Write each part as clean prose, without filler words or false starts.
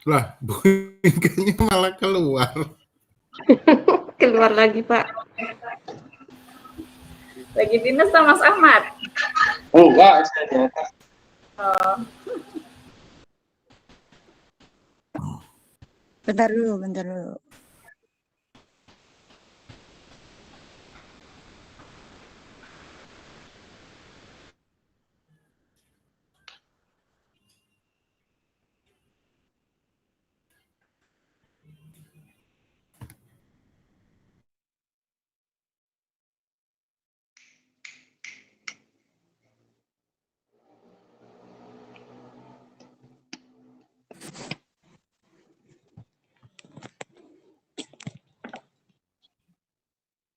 Lah, bonekanya malah keluar. Keluar lagi, Pak. Lagi dinas sama Mas Ahmad? Enggak, saya Oh. Bentar dulu.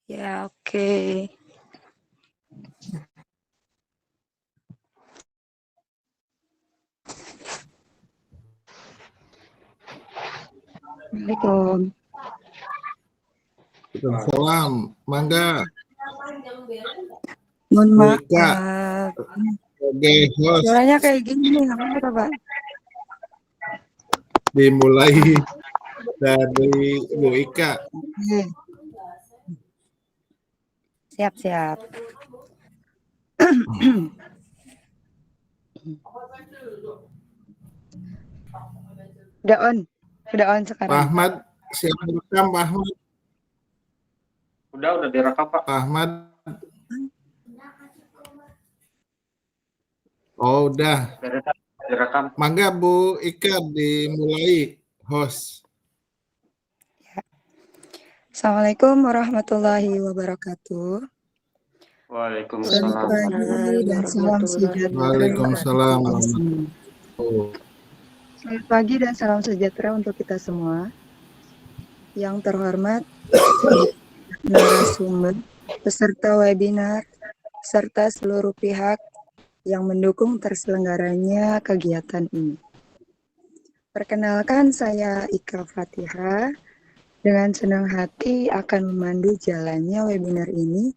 Ya, oke. Assalamualaikum. Waalaikumsalam. Mangga. Mohon Bu maaf. Ika. Oke, host. Suaranya kayak gini nih, nggak apa-apa, Pak. Dimulai dari Bu Ika. Oke. Siap. Udah on sekarang. Pak Ahmad, siap merekam Pak Ahmad. udah direkam, Pak. Pak Ahmad. Oh, udah. Direkam. Mangga Bu Ika dimulai, host. Assalamualaikum warahmatullahi wabarakatuh. Waalaikumsalam. Selamat pagi dan salam sejahtera. Waalaikumsalam. Selamat pagi dan salam sejahtera untuk kita semua. Yang terhormat narasumber, peserta webinar, serta seluruh pihak yang mendukung terselenggaranya kegiatan ini. Perkenalkan, saya Ika Fatihah. Dengan senang hati akan memandu jalannya webinar ini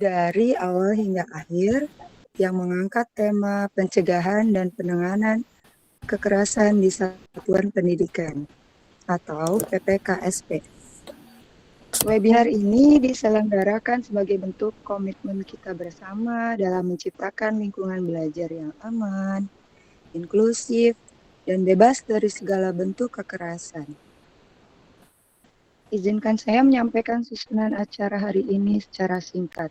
dari awal hingga akhir yang mengangkat tema pencegahan dan penanganan kekerasan di satuan pendidikan atau PPKSP. Webinar ini diselenggarakan sebagai bentuk komitmen kita bersama dalam menciptakan lingkungan belajar yang aman, inklusif, dan bebas dari segala bentuk kekerasan. Izinkan saya menyampaikan susunan acara hari ini secara singkat.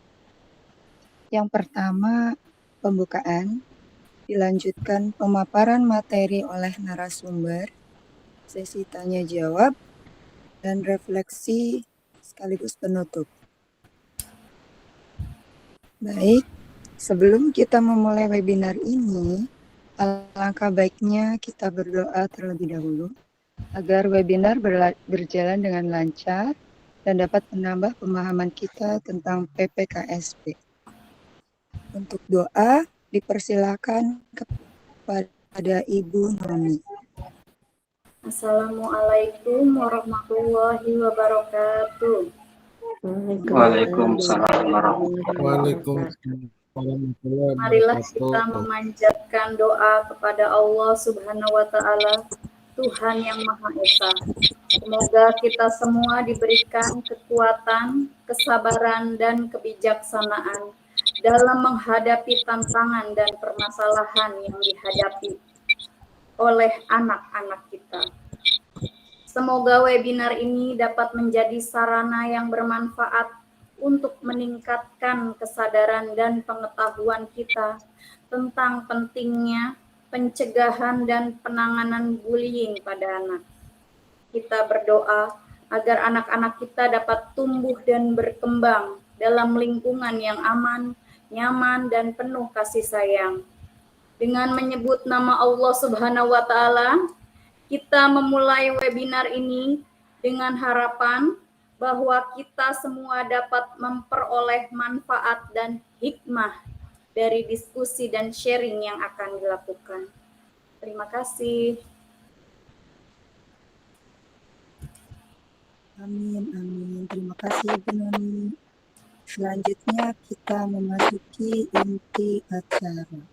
Yang pertama, pembukaan, dilanjutkan pemaparan materi oleh narasumber, sesi tanya jawab, dan refleksi sekaligus penutup. Baik, sebelum kita memulai webinar ini, alangkah baiknya kita berdoa terlebih dahulu agar webinar berjalan dengan lancar dan dapat menambah pemahaman kita tentang PPKSP. Untuk doa, dipersilakan kepada Ibu Noni. Assalamualaikum warahmatullahi wabarakatuh. Waalaikumsalam warahmatullahi Waalaikumsalam. Marilah kita memanjatkan doa kepada Allah Subhanahu wa Ta'ala, Tuhan yang Maha Esa. Semoga kita semua diberikan kekuatan, kesabaran, dan kebijaksanaan dalam menghadapi tantangan dan permasalahan yang dihadapi oleh anak-anak kita. Semoga webinar ini dapat menjadi sarana yang bermanfaat untuk meningkatkan kesadaran dan pengetahuan kita tentang pentingnya pencegahan dan penanganan bullying pada anak. Kita berdoa agar anak-anak kita dapat tumbuh dan berkembang dalam lingkungan yang aman, nyaman, dan penuh kasih sayang. Dengan menyebut nama Allah Subhanahu wa Ta'ala, kita memulai webinar ini dengan harapan bahwa kita semua dapat memperoleh manfaat dan hikmah dari diskusi dan sharing yang akan dilakukan. Terima kasih. Amin. Terima kasih, Ibu Noni. Selanjutnya kita memasuki inti acara,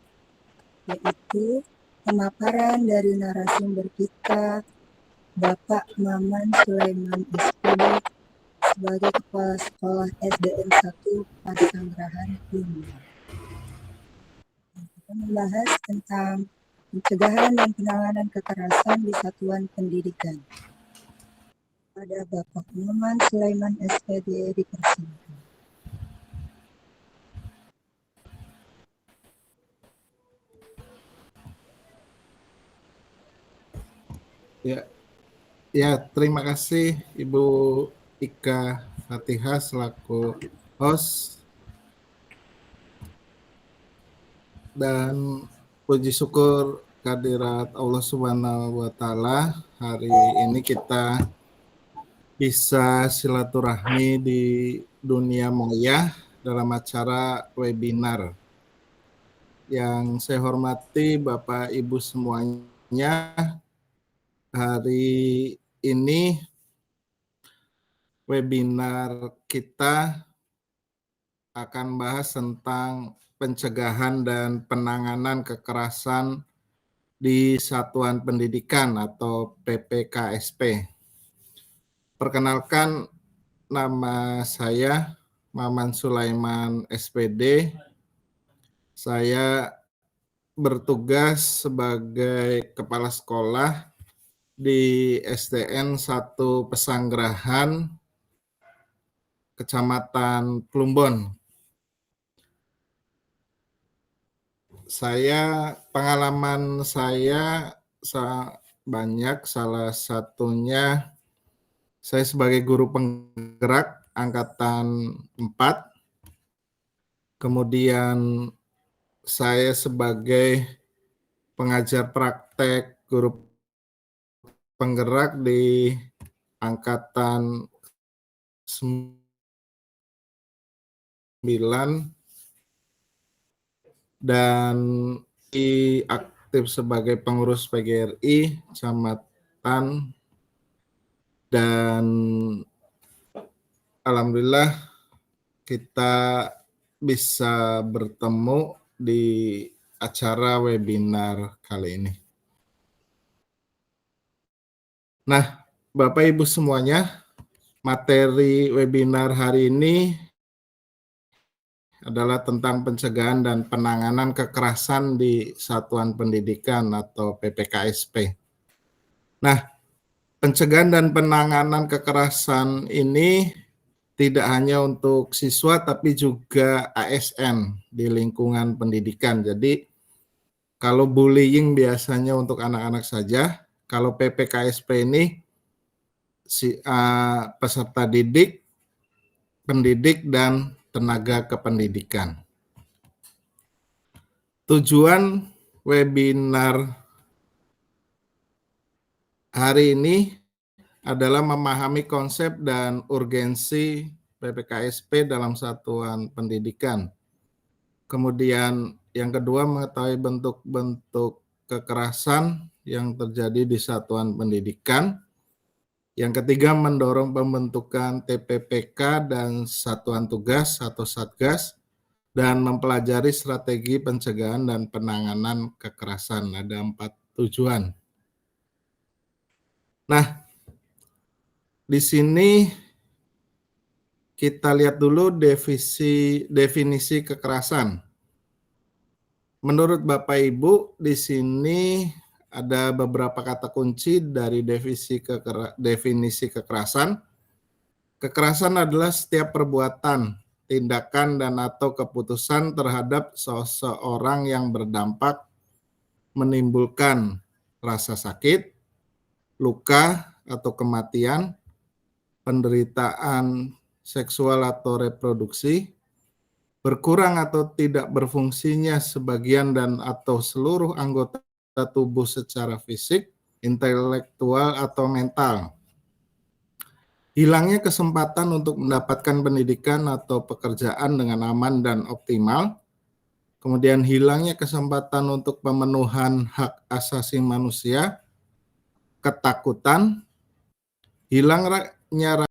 yaitu pemaparan dari narasumber kita, Bapak Maman Sulaiman SPD, sebagai Kepala Sekolah SDN 1 Pasanggerahan Plumbon. Kita membahas tentang pencegahan dan penanganan kekerasan di satuan pendidikan. Pada Bapak Maman Sulaiman SPD dipersilakan. Ya, terima kasih Ibu Ika Fatihah selaku host, dan puji syukur kehadirat Allah Subhanahu wa Ta'ala, hari ini kita bisa silaturahmi di dunia maya dalam acara webinar. Yang saya hormati Bapak Ibu semuanya, hari ini webinar kita akan bahas tentang pencegahan dan penanganan kekerasan di satuan pendidikan atau PPKSP. Perkenalkan, nama saya Maman Sulaiman SPD. Saya bertugas sebagai kepala sekolah di SDN 1 Pesanggerahan, Kecamatan Plumbon. Pengalaman saya banyak, salah satunya saya sebagai guru penggerak angkatan 4. Kemudian saya sebagai pengajar praktek guru penggerak di angkatan 9 dan aktif sebagai pengurus PGRI Kecamatan, dan alhamdulillah kita bisa bertemu di acara webinar kali ini. Nah, Bapak Ibu semuanya, materi webinar hari ini adalah tentang pencegahan dan penanganan kekerasan di satuan pendidikan atau PPKSP. Nah, pencegahan dan penanganan kekerasan ini tidak hanya untuk siswa tapi juga ASN di lingkungan pendidikan. Jadi kalau bullying biasanya untuk anak-anak saja, kalau PPKSP ini peserta didik, pendidik, dan tenaga kependidikan. Tujuan webinar hari ini adalah memahami konsep dan urgensi PPKSP dalam satuan pendidikan. Kemudian yang kedua, mengetahui bentuk-bentuk kekerasan yang terjadi di satuan pendidikan. Yang ketiga, mendorong pembentukan TPPK dan satuan tugas atau Satgas, dan mempelajari strategi pencegahan dan penanganan kekerasan. Ada 4 tujuan. Nah, di sini kita lihat dulu definisi kekerasan. Menurut Bapak Ibu, di sini ada beberapa kata kunci dari definisi kekerasan. Kekerasan adalah setiap perbuatan, tindakan, dan atau keputusan terhadap seseorang yang berdampak menimbulkan rasa sakit, luka atau kematian, penderitaan seksual atau reproduksi, berkurang atau tidak berfungsinya sebagian dan atau seluruh anggota tubuh secara fisik, intelektual, atau mental. Hilangnya kesempatan untuk mendapatkan pendidikan atau pekerjaan dengan aman dan optimal. Kemudian hilangnya kesempatan untuk pemenuhan hak asasi manusia, ketakutan, hilangnya